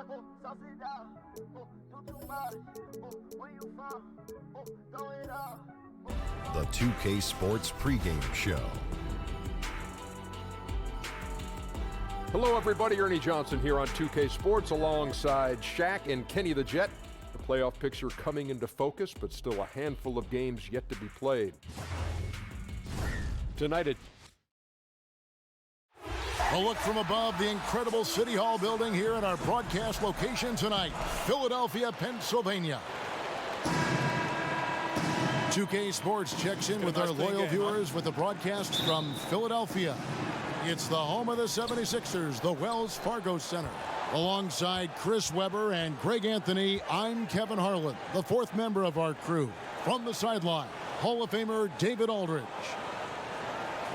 sauce it down, do too much, where you from, throw it up. The 2K Sports pregame show. Hello, everybody. Ernie Johnson here on 2K Sports alongside Shaq and Kenny the Jet. The playoff picture coming into focus, but still a handful of games yet to be played. Tonight at A look from above the incredible City Hall building here at our broadcast location tonight, Philadelphia, Pennsylvania. 2K Sports checks in with our loyal viewers with the broadcast from Philadelphia. It's the home of the 76ers, the Wells Fargo Center. Alongside Chris Webber and Greg Anthony, I'm Kevin Harlan, the fourth member of our crew. From the sideline, Hall of Famer David Aldridge.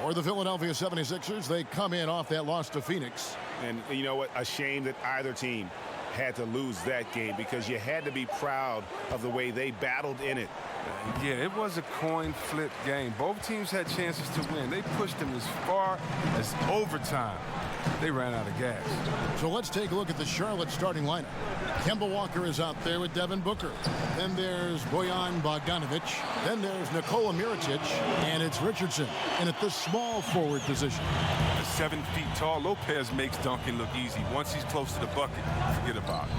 For the Philadelphia 76ers, they come in off that loss to Phoenix. And you know what? A shame that either team had to lose that game because you had to be proud of the way they battled in it. Yeah, it was a coin flip game. Both teams had chances to win. They pushed them as far as overtime. They ran out of gas. So let's take a look at the Charlotte starting lineup. Kemba Walker is out there with Devin Booker. Then there's Bojan Bogdanovic. Then there's Nikola Mirotic. And it's Richardson in at the small forward position. At 7 feet tall, Lopez makes Duncan look easy. Once he's close to the bucket, forget about it.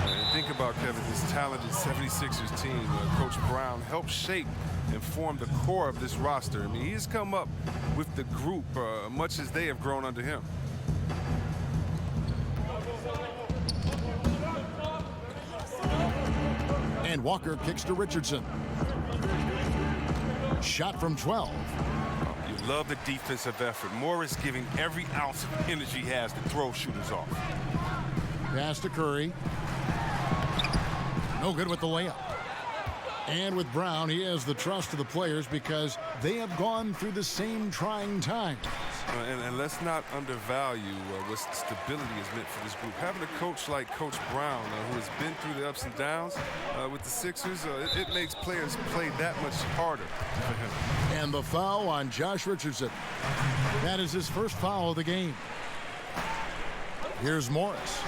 And think about, Kevin, this talented 76ers team. Coach Brown helped shape and form the core of this roster. I mean, he's come up with the group much as they have grown under him. And Walker kicks to Richardson. Shot from 12. You love the defensive effort. Morris giving every ounce of energy he has to throw shooters off. Pass to Curry. No good with the layup. And with Brown, he has the trust of the players because they have gone through the same trying times. And let's not undervalue what stability has meant for this group. Having a coach like Coach Brown, who has been through the ups and downs with the Sixers, it makes players play that much harder for him. And the foul on Josh Richardson. That is his first foul of the game. Here's Morris.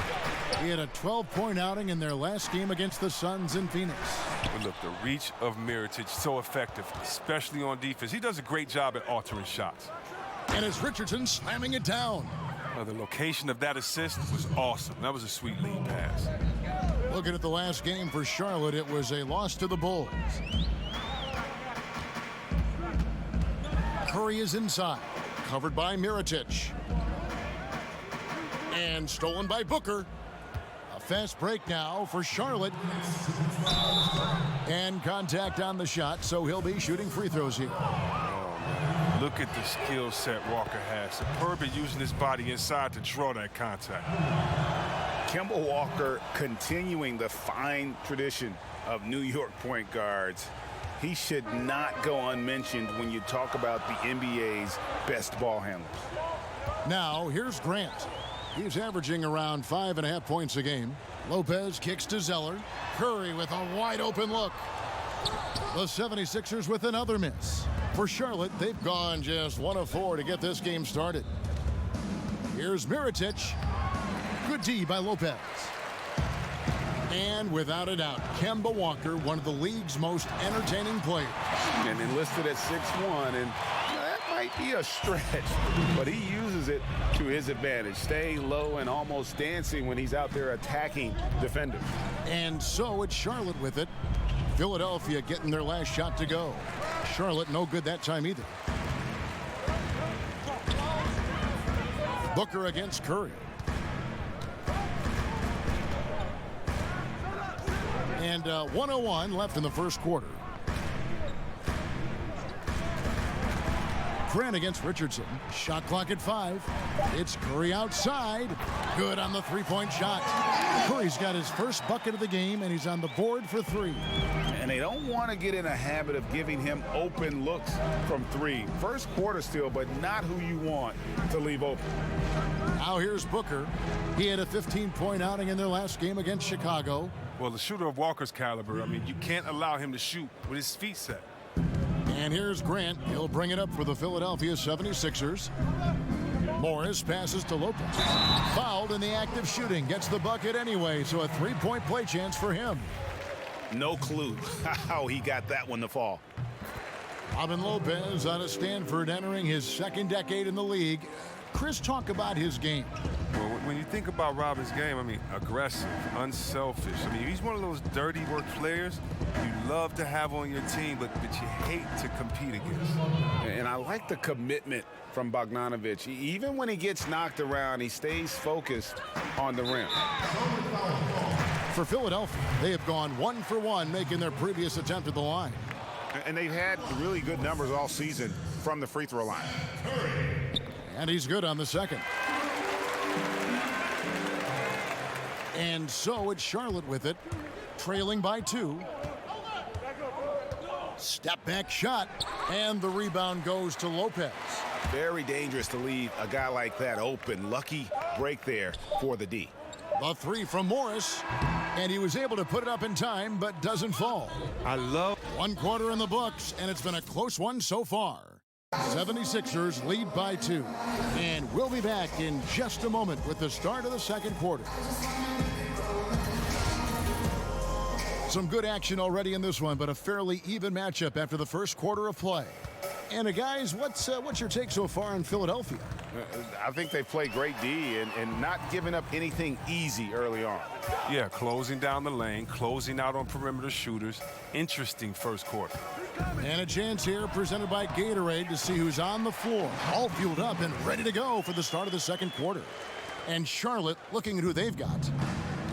He had a 12-point outing in their last game against the Suns in Phoenix. But look, the reach of Mirotic so effective, especially on defense. He does a great job at altering shots. And it's Richardson slamming it down. The location of that assist was awesome. That was a sweet lead pass. Looking at the last game for Charlotte, it was a loss to the Bulls. Curry is inside, covered by Mirotic. And stolen by Booker. A fast break now for Charlotte. And contact on the shot, so he'll be shooting free throws here. Look at the skill set Walker has. Superb at using his body inside to draw that contact. Kemba Walker continuing the fine tradition of New York point guards. He should not go unmentioned when you talk about the NBA's best ball handlers. Now, here's Grant. He's averaging around 5.5 points a game. Lopez kicks to Zeller. Curry with a wide open look. The 76ers with another miss. For Charlotte, they've gone just 1 of 4 to get this game started. Here's Mirotic. Good D by Lopez. And without a doubt, Kemba Walker, one of the league's most entertaining players. And enlisted at 6'1", and that might be a stretch, but he uses it to his advantage. Staying low and almost dancing when he's out there attacking defenders. And so it's Charlotte with it. Philadelphia getting their last shot to go. Charlotte no good that time either. Booker against Curry. And 1:01 left in the first quarter. Grant against Richardson. Shot clock at 5. It's Curry outside. Good on the three-point shot. Curry's got his first bucket of the game, and he's on the board for 3. And they don't want to get in a habit of giving him open looks from 3. First quarter still, but not who you want to leave open. Now here's Booker. He had a 15-point outing in their last game against Chicago. Well, the shooter of Walker's caliber, I mean, you can't allow him to shoot with his feet set. And here's Grant. He'll bring it up for the Philadelphia 76ers. Morris passes to Lopez. Fouled in the act of shooting. Gets the bucket anyway, so a three-point play chance for him. No clue how he got that one to fall. Robin Lopez out of Stanford, entering his second decade in the league. Chris, talk about his game. Well, when you think about Robin's game, I mean, aggressive, unselfish. I mean, he's one of those dirty work players you love to have on your team, but you hate to compete against. And I like the commitment from Bogdanovic. Even when he gets knocked around, he stays focused on the rim. For Philadelphia, they have gone 1 for 1, making their previous attempt at the line. And they've had really good numbers all season from the free throw line. And he's good on the second. And so it's Charlotte with it, trailing by 2. Step back shot, and the rebound goes to Lopez. Very dangerous to leave a guy like that open. Lucky break there for the D. The three from Morris, and he was able to put it up in time, but doesn't fall. I love 1 quarter in the books, and it's been a close one so far. 76ers lead by 2, and we'll be back in just a moment with the start of the second quarter. Some good action already in this one, but a fairly even matchup after the first quarter of play. And guys, what's your take so far on Philadelphia? I think they play great D and not giving up anything easy early on. Yeah, closing down the lane, closing out on perimeter shooters. Interesting first quarter. And a chance here presented by Gatorade to see who's on the floor. All fueled up and ready to go for the start of the second quarter. And Charlotte looking at who they've got.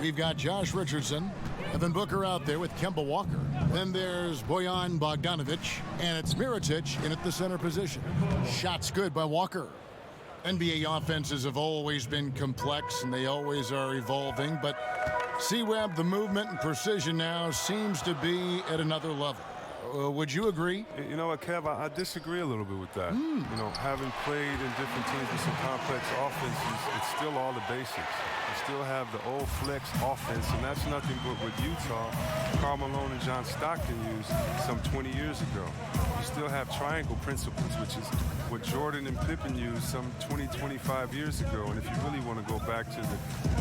We've got Josh Richardson, Evan Booker out there with Kemba Walker. Then there's Bojan Bogdanovic, and it's Mirotic in at the center position. Shots good by Walker. NBA offenses have always been complex, and they always are evolving, but C-Web, the movement and precision now seems to be at another level. Would you agree? You know what, Kev, I disagree a little bit with that. You know, having played in different teams with some complex offenses, it's still all the basics. You still have the old flex offense, and that's nothing but what Utah, Karl Malone and John Stockton used some 20 years ago. You still have triangle principles, which is what Jordan and Pippen used some 20, 25 years ago. And if you really want to go back to the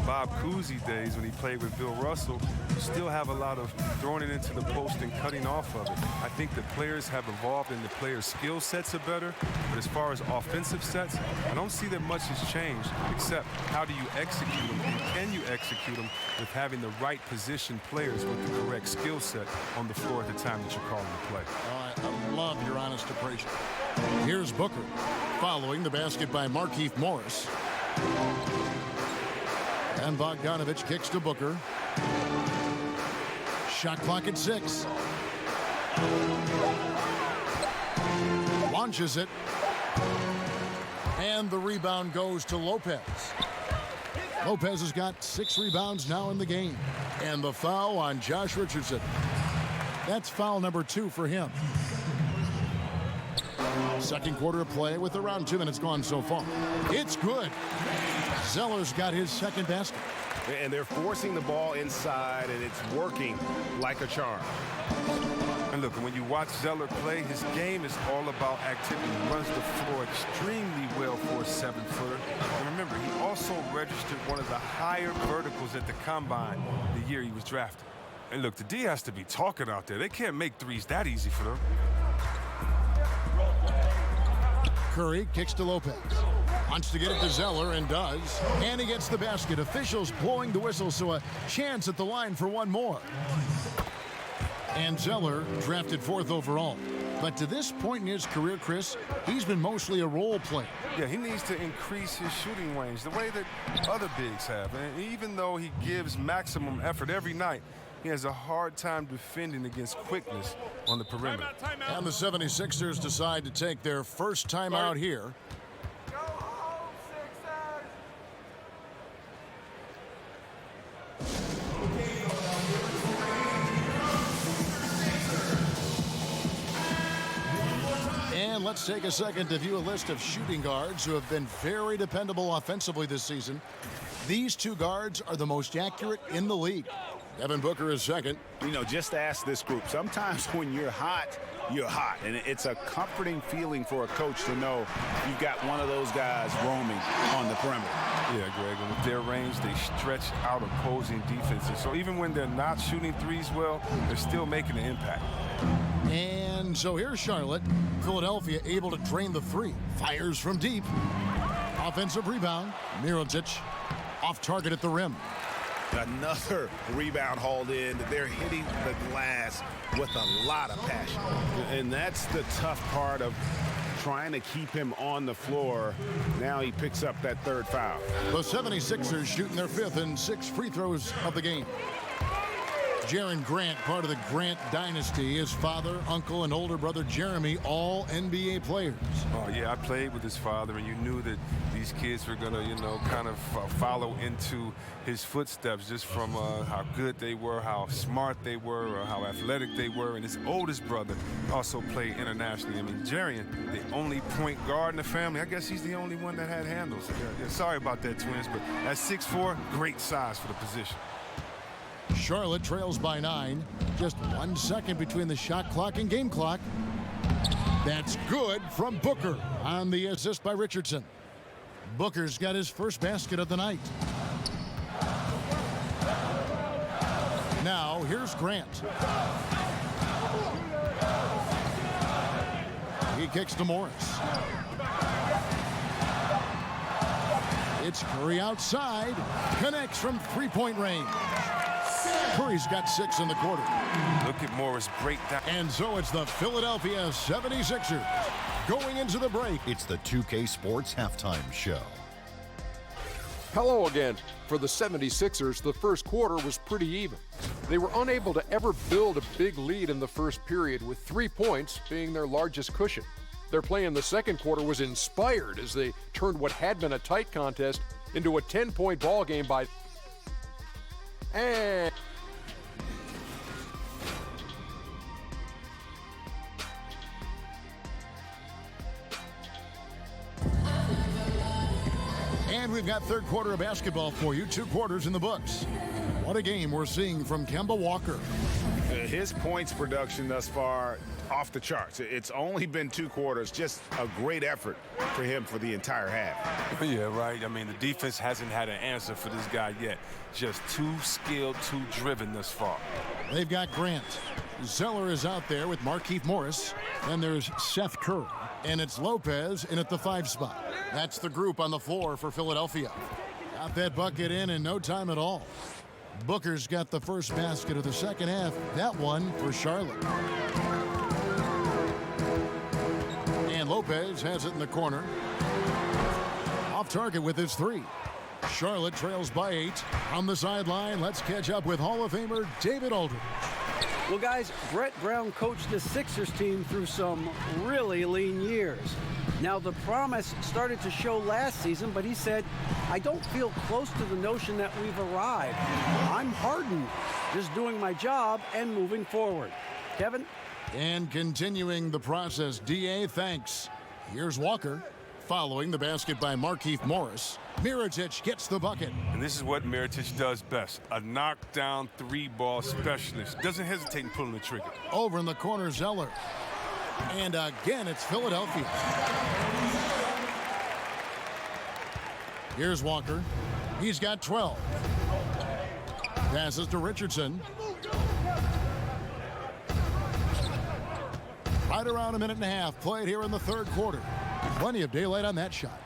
Bob Cousy days when he played with Bill Russell, you still have a lot of throwing it into the post and cutting off of it. I think the players have evolved and the players' skill sets are better, but as far as offensive sets, I don't see that much has changed, except how do you execute them, and can you execute them with having the right position players with the correct skill set on the floor at the time that you're calling the play. I love your honest appraisal. Here's Booker, following the basket by Markieff Morris. And Bogdanovic kicks to Booker. Shot clock at 6. Launches it. And the rebound goes to Lopez. Lopez has got 6 rebounds now in the game. And the foul on Josh Richardson. That's foul number 2 for him. Second quarter of play with around 2 minutes gone so far. It's good. Zeller's got his second basket. And they're forcing the ball inside, and it's working like a charm. And look, when you watch Zeller play, his game is all about activity. He runs the floor extremely well for a 7-footer. And remember, he also registered one of the higher verticals at the combine the year he was drafted. And look, the D has to be talking out there. They can't make threes that easy for them. Curry kicks to Lopez. Wants to get it to Zeller and does. And he gets the basket. Officials blowing the whistle, so a chance at the line for one more. And Zeller drafted 4th overall. But to this point in his career, Chris, he's been mostly a role player. Yeah, he needs to increase his shooting range the way that other bigs have. And even though he gives maximum effort every night, he has a hard time defending against quickness on the perimeter. And the 76ers decide to take their first time out here. Go home, Sixers! And let's take a second to view a list of shooting guards who have been very dependable offensively this season. These 2 guards are the most accurate in the league. Devin Booker is second. You know, just ask this group. Sometimes when you're hot, you're hot. And it's a comforting feeling for a coach to know you've got one of those guys roaming on the perimeter. Yeah, Greg, and with their range, they stretch out opposing defenses. So even when they're not shooting threes well, they're still making an impact. And so here's Charlotte. Philadelphia able to drain the three. Fires from deep. Offensive rebound. Mirotic off target at the rim. Another rebound hauled in. They're hitting the glass with a lot of passion. And that's the tough part of trying to keep him on the floor. Now he picks up that third foul. The 76ers shooting their fifth and sixth free throws of the game. Jaren Grant, part of the Grant dynasty. His father, uncle, and older brother Jeremy, all NBA players. Oh, yeah, I played with his father, and you knew that these kids were going to, you know, kind of follow into his footsteps just from how good they were, how smart they were, or how athletic they were. And his oldest brother also played internationally. I mean, Jaren, the only point guard in the family, I guess he's the only one that had handles. Yeah, sorry about that, twins, but at 6'4", great size for the position. Charlotte trails by 9. Just 1 second between the shot clock and game clock. That's good from Booker on the assist by Richardson. Booker's got his first basket of the night. Now here's Grant. He kicks to Morris. It's Curry outside. Connects from three-point range. Curry's got 6 in the quarter. Look at Morris break down. And so it's the Philadelphia 76ers going into the break. It's the 2K Sports Halftime Show. Hello again. For the 76ers, the first quarter was pretty even. They were unable to ever build a big lead in the first period, with 3 points being their largest cushion. Their play in the second quarter was inspired as they turned what had been a tight contest into a 10-point ball game by... And we've got third quarter of basketball for you. 2 quarters in the books. What a game we're seeing from Kemba Walker. His points production thus far, off the charts. It's only been 2 quarters. Just a great effort for him for the entire half. Yeah, right. I mean, the defense hasn't had an answer for this guy yet. Just too skilled, too driven thus far. They've got Grant. Zeller is out there with Markieff Morris. Then there's Seth Curry. And it's Lopez in at the 5 spot. That's the group on the floor for Philadelphia. Got that bucket in no time at all. Booker's got the first basket of the second half. That one for Charlotte. And Lopez has it in the corner. Off target with his 3. Charlotte trails by 8. On the sideline, let's catch up with Hall of Famer David Aldridge. Well, guys, Brett Brown coached the Sixers team through some really lean years. Now, the promise started to show last season, but he said, I don't feel close to the notion that we've arrived. I'm hardened, just doing my job and moving forward. Kevin? And continuing the process, D.A., thanks. Here's Walker, following the basket by Markieff Morris. Mirotic gets the bucket. And this is what Mirotic does best. A knockdown 3-ball specialist. Doesn't hesitate in pulling the trigger. Over in the corner, Zeller. And again, it's Philadelphia. Here's Walker. He's got 12. Passes to Richardson. Right around a minute and a half played here in the third quarter. Plenty of daylight on that shot.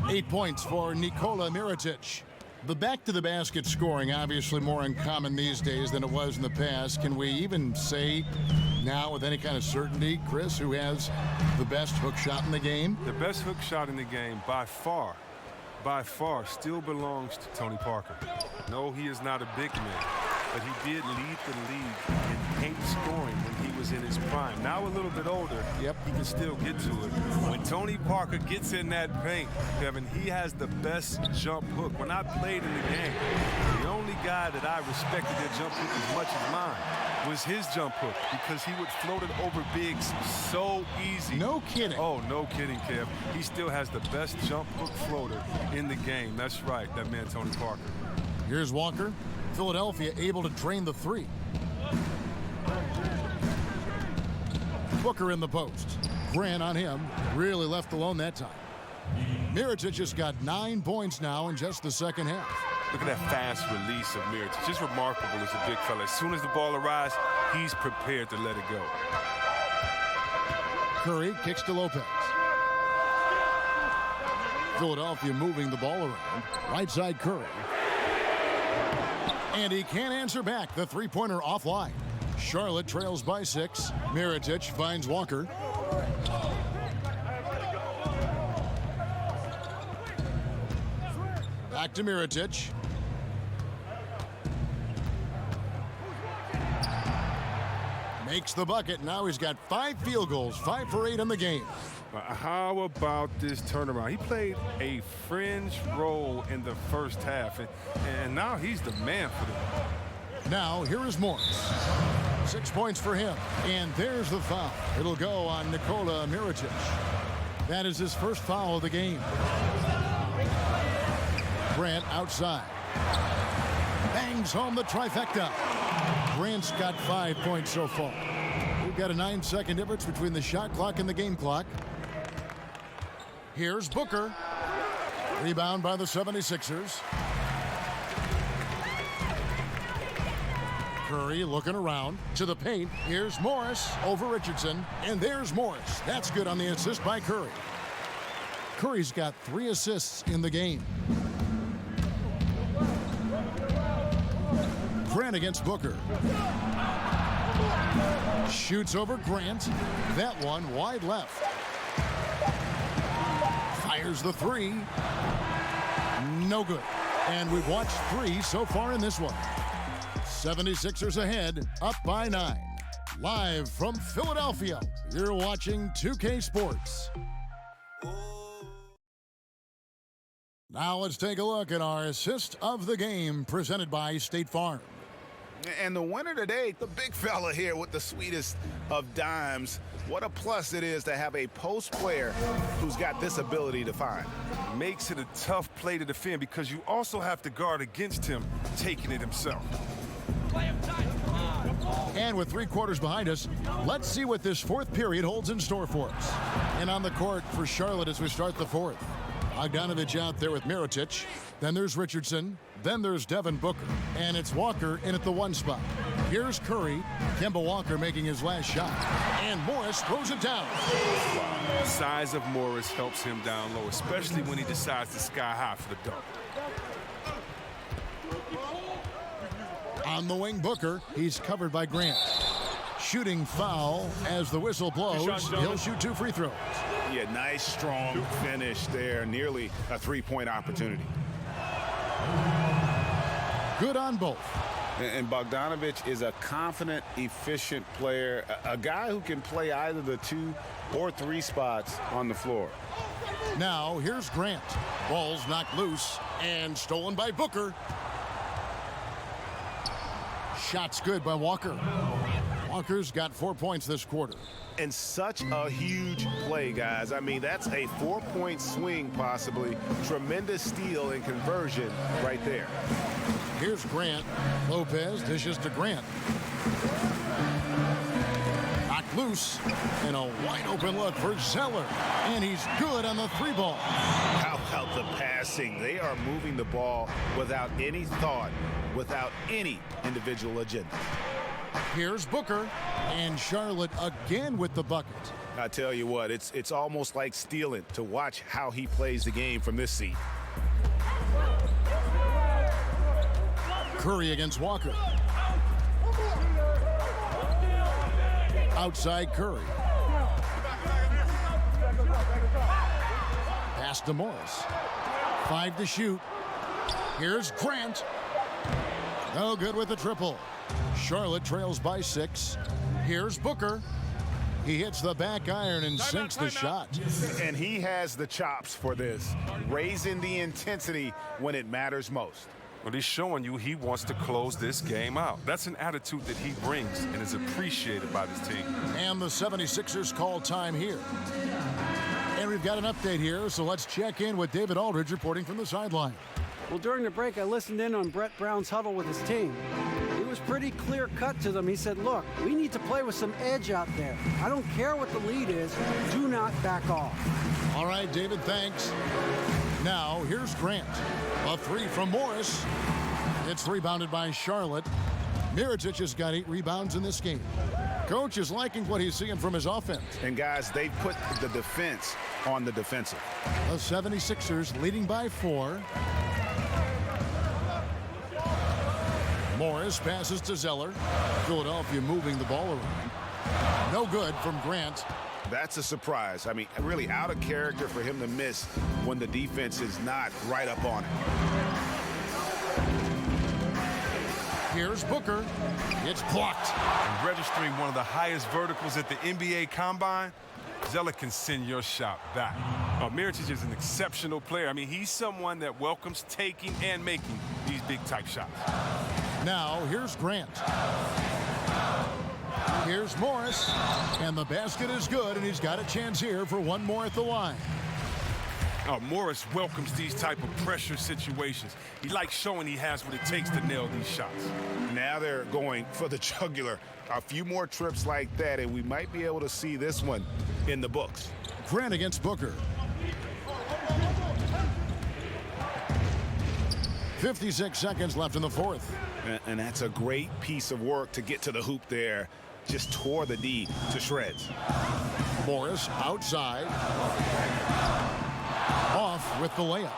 8 points for Nikola Mirotic. The back-to-the-basket scoring, obviously more uncommon these days than it was in the past. Can we even say now with any kind of certainty, Chris, who has the best hook shot in the game? The best hook shot in the game by far, still belongs to Tony Parker. No, he is not a big man, but he did lead the league in paint scoring when he was in his prime. Now a little bit older, he can still get to it. When Tony Parker gets in that paint, Kevin, he has the best jump hook. When I played in the game, the only guy that I respected their jump hook as much as mine was his jump hook, because he would float it over bigs so easy. No kidding. Oh, no kidding, Kev. He still has the best jump hook floater in the game. That's right, that man Tony Parker. Here's Walker. Philadelphia able to drain the three. Booker in the post. Grant on him. Really left alone that time. Mirotic has got 9 points now in just the second half. Look at that fast release of Mirotic. Just remarkable as a big fella. As soon as the ball arrives, he's prepared to let it go. Curry kicks to Lopez. Philadelphia moving the ball around. Right side Curry. And he can't answer back. The three-pointer offline. Charlotte trails by 6. Mirotic finds Walker. Back to Mirotic. Makes the bucket. Now he's got 5 field goals, 5 for 8 in the game. How about this turnaround? He played a fringe role in the first half, and now he's the man for them. Now, here is Morris. 6 points for him. And there's the foul. It'll go on Nikola Mirotic. That is his first foul of the game. Grant outside. Bangs home the trifecta. Grant's got 5 points so far. We've got a 9-second difference between the shot clock and the game clock. Here's Booker. Rebound by the 76ers. Curry looking around to the paint. Here's Morris over Richardson. And there's Morris. That's good on the assist by Curry. Curry's got 3 assists in the game. Grant against Booker. Shoots over Grant. That one wide left. Fires the 3. No good. And we've watched 3 so far in this one. 76ers ahead, up by 9. Live from Philadelphia, you're watching 2K Sports. Now let's take a look at our assist of the game presented by State Farm. And the winner today, the big fella here with the sweetest of dimes. What a plus it is to have a post player who's got this ability to find. Makes it a tough play to defend because you also have to guard against him taking it himself. And with 3 quarters behind us, let's see what this 4th period holds in store for us. And on the court for Charlotte as we start the 4th. Bogdanovich out there with Mirotic. Then there's Richardson. Then there's Devin Booker. And it's Walker in at the 1 spot. Here's Curry. Kemba Walker making his last shot. And Morris throws it down. The size of Morris helps him down low, especially when he decides to sky high for the dunk. On the wing, Booker. He's covered by Grant. Shooting foul as the whistle blows. He'll shoot 2 free throws. Yeah, nice, strong finish there. Nearly a 3-point opportunity. Good on both. And Bogdanovich is a confident, efficient player, a guy who can play either the 2 or 3 spots on the floor. Now, here's Grant. Ball's knocked loose and stolen by Booker. Shot's good by Walker. Walker's got 4 points this quarter. And such a huge play, guys. I mean, that's a 4-point swing, possibly. Tremendous steal and conversion right there. Here's Grant. Lopez dishes to Grant. Knocked loose. And a wide open look for Zeller. And he's good on the 3 ball. How about the passing? They are moving the ball without any thought, without any individual agenda. Here's Booker, and Charlotte again with the bucket. I tell you what, it's almost like stealing to watch how he plays the game from this seat. Curry against Walker. Outside Curry. Pass to Morris. 5 to shoot. Here's Grant. No good with the triple. Charlotte trails by 6. Here's Booker. He hits the back iron and sinks the shot. And he has the chops for this, raising the intensity when it matters most. Well, he's showing you he wants to close this game out. That's an attitude that he brings and is appreciated by this team. And the 76ers call time here. And we've got an update here, so let's check in with David Aldridge reporting from the sideline. Well, during the break, I listened in on Brett Brown's huddle with his team. He was pretty clear-cut to them. He said, look, we need to play with some edge out there. I don't care what the lead is. Do not back off. All right, David, thanks. Now, here's Grant. A three from Morris. It's rebounded by Charlotte. Mirotic has got 8 rebounds in this game. Coach is liking what he's seeing from his offense. And, guys, they put the defense on the defensive. The 76ers leading by 4. Morris passes to Zeller. Philadelphia moving the ball around. No good from Grant. That's a surprise. I mean, really out of character for him to miss when the defense is not right up on it. Here's Booker. It's blocked. And registering one of the highest verticals at the NBA Combine, Zeller can send your shot back. Mirotic is an exceptional player. I mean, he's someone that welcomes taking and making these big-type shots. Now, here's Grant. Here's Morris. And the basket is good, and he's got a chance here for one more at the line. Morris welcomes these type of pressure situations. He likes showing he has what it takes to nail these shots. Now they're going for the jugular. A few more trips like that, and we might be able to see this one in the books. Grant against Booker. 56 seconds left in the fourth. And that's a great piece of work to get to the hoop there. Just tore the D to shreds. Morris outside. Off with the layup.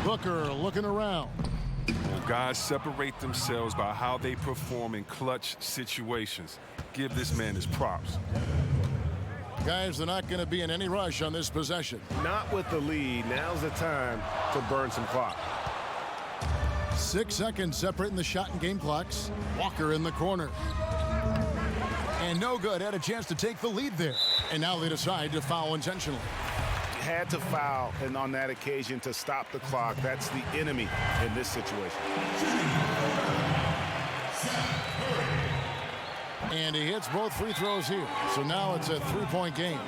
Booker looking around. Well, guys separate themselves by how they perform in clutch situations. Give this man his props. Guys, they're not going to be in any rush on this possession. Not with the lead. Now's the time to burn some clock. 6 seconds separating the shot and game clocks. Walker in the corner. And no good. Had a chance to take the lead there. And now they decide to foul intentionally. Had to foul, and on that occasion to stop the clock. That's the enemy in this situation. And he hits both free throws here. So now it's a 3-point game.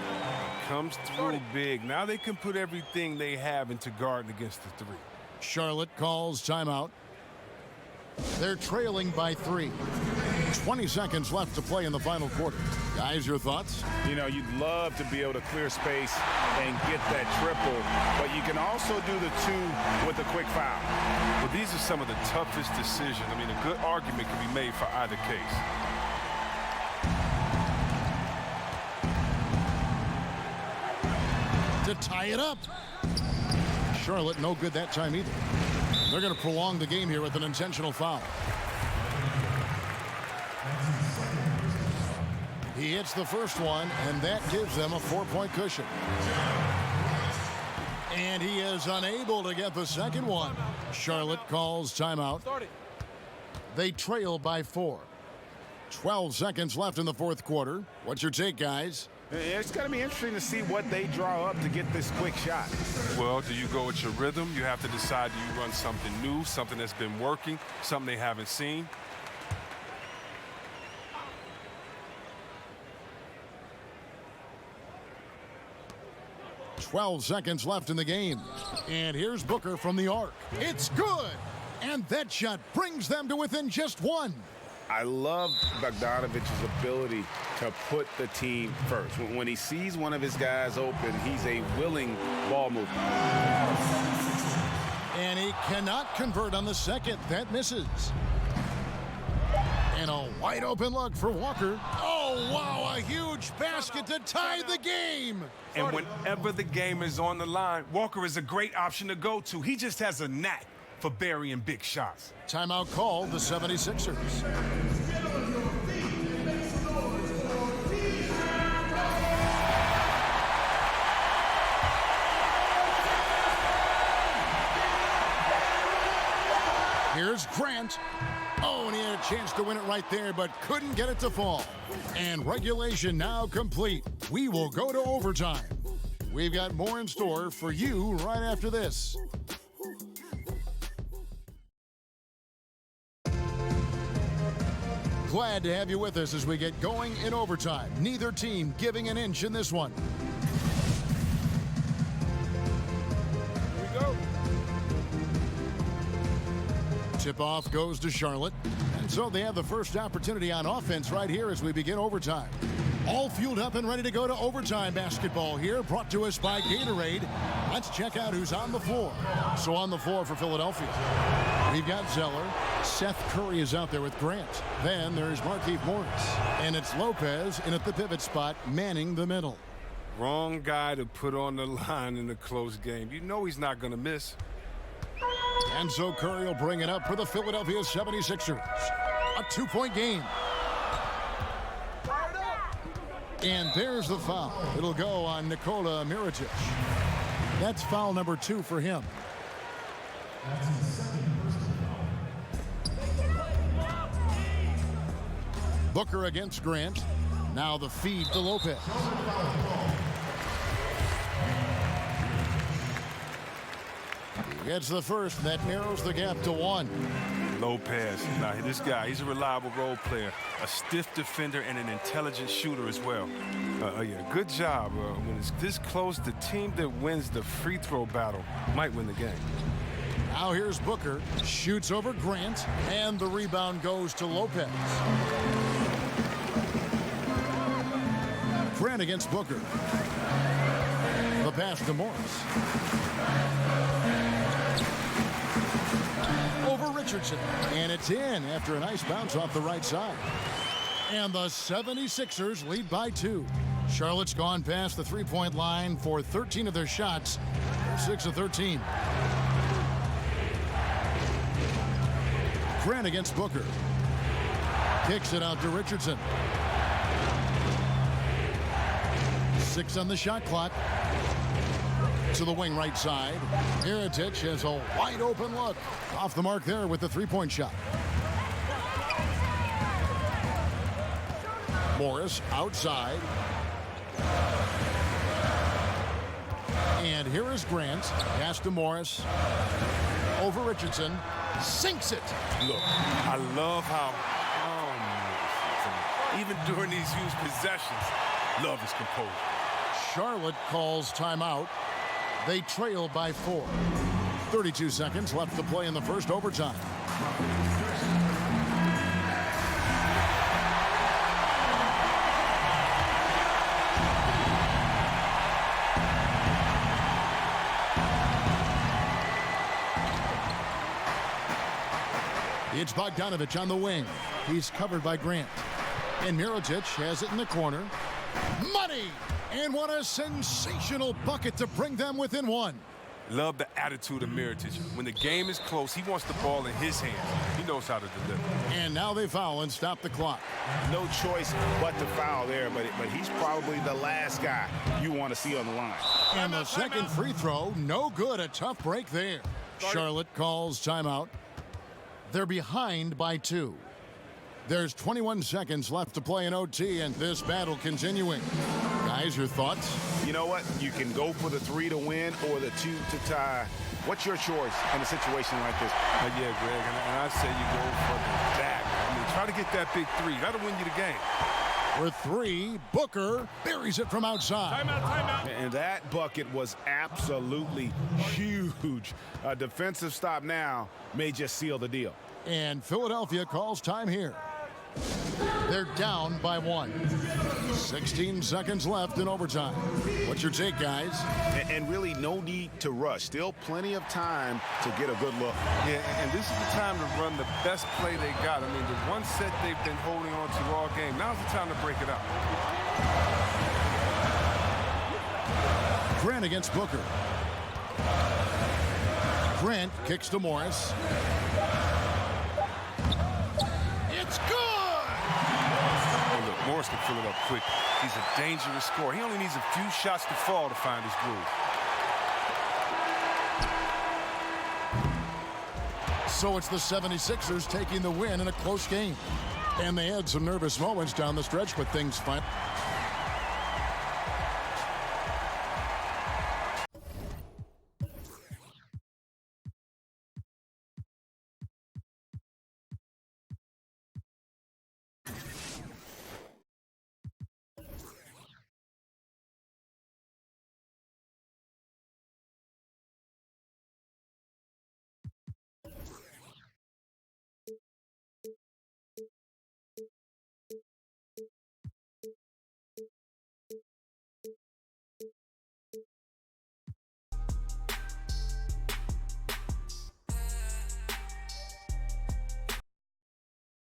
Comes through big. Now they can put everything they have into guarding against the 3. Charlotte calls timeout. They're trailing by 3. 20 seconds left to play in the final quarter. Guys, your thoughts? You know, you'd love to be able to clear space and get that triple, but you can also do the 2 with a quick foul. Well, these are some of the toughest decisions. I mean, a good argument can be made for either case. To tie it up. Charlotte no good that time either. They're going to prolong the game here with an intentional foul. He hits the first one, and that gives them a 4-point cushion. And he is unable to get the second one. Charlotte calls timeout. They trail by 4. 12 seconds left in the fourth quarter. What's your take, guys? It's going to be interesting to see what they draw up to get this quick shot. Well, do you go with your rhythm? You have to decide, do you run something new, something that's been working, something they haven't seen? .12 seconds left in the game. And here's Booker from the arc. It's good! And that shot brings them to within just 1. I love Bogdanovic's ability to put the team first. When he sees one of his guys open, he's a willing ball mover. And he cannot convert on the second. That misses. And a wide open look for Walker. Oh, wow, a huge basket to tie the game. And whenever the game is on the line, Walker is a great option to go to. He just has a knack for burying big shots. Timeout called the 76ers. Here's Grant. Oh, and he had a chance to win it right there, but couldn't get it to fall. And regulation now complete. We will go to overtime. We've got more in store for you right after this. Glad to have you with us as we get going in overtime. Neither team giving an inch in this one. Tip-off goes to Charlotte. And so they have the first opportunity on offense right here as we begin overtime. All fueled up and ready to go to overtime basketball here, brought to us by Gatorade. Let's check out who's on the floor. So on the floor for Philadelphia, we've got Zeller. Seth Curry is out there with Grant. Then there's Markieff Morris. And it's Lopez in at the pivot spot, manning the middle. Wrong guy to put on the line in a close game. You know he's not going to miss. And so Curry will bring it up for the Philadelphia 76ers. A 2-point game. And there's the foul. It'll go on Nikola Mirotic. That's foul number 2 for him. Booker against Grant. Now the feed to Lopez. He gets the first. That narrows the gap to 1. Lopez. Now, this guy, he's a reliable role player, a stiff defender, and an intelligent shooter as well. Yeah, good job. When it's this close, the team that wins the free throw battle might win the game. Now here's Booker. Shoots over Grant, and the rebound goes to Lopez. Grant against Booker. The pass to Morris. Over Richardson. And it's in after a nice bounce off the right side. And the 76ers lead by 2. Charlotte's gone past the three-point line for 13 of their shots. 6 of 13. Grant against Booker. Kicks it out to Richardson. 6 on the shot clock. To the wing right side. Mirotic has a wide open look. Off the mark there with the three-point shot. Morris outside. And here is Grant. Pass to Morris. Over Richardson. Sinks it. Look, I love how, even during these huge possessions, love his composure. Charlotte calls timeout. They trail by 4. 32 seconds left to play in the first overtime. It's Bogdanovich on the wing. He's covered by Grant. And Mirotic has it in the corner. Money! And what a sensational bucket to bring them within 1. Love the attitude of Mirotic. When the game is close, he wants the ball in his hands. He knows how to deliver. And now they foul and stop the clock. No choice but to foul there, but he's probably the last guy you want to see on the line. And the second free throw, no good. A tough break there. Charlotte calls timeout. They're behind by 2. There's 21 seconds left to play in OT, and this battle continuing. Guys, your thoughts? You know what? You can go for the 3 to win or the 2 to tie. What's your choice in a situation like this? Yeah, Greg, and I say you go for the dagger. I mean, try to get that big 3. That'll win you the game. For 3, Booker buries it from outside. Timeout. And that bucket was absolutely huge. A defensive stop now may just seal the deal. And Philadelphia calls time here. They're down by 1. 16 seconds left in overtime. What's your take, guys? And really no need to rush. Still plenty of time to get a good look. Yeah, and this is the time to run the best play they got. I mean, the one set they've been holding on to all game. Now's the time to break it up. Grant against Booker. Grant kicks to Morris. It's good! Oh, look, Morris can fill it up quick. He's a dangerous scorer. He only needs a few shots to fall to find his groove. So it's the 76ers taking the win in a close game. And they had some nervous moments down the stretch, but things fine.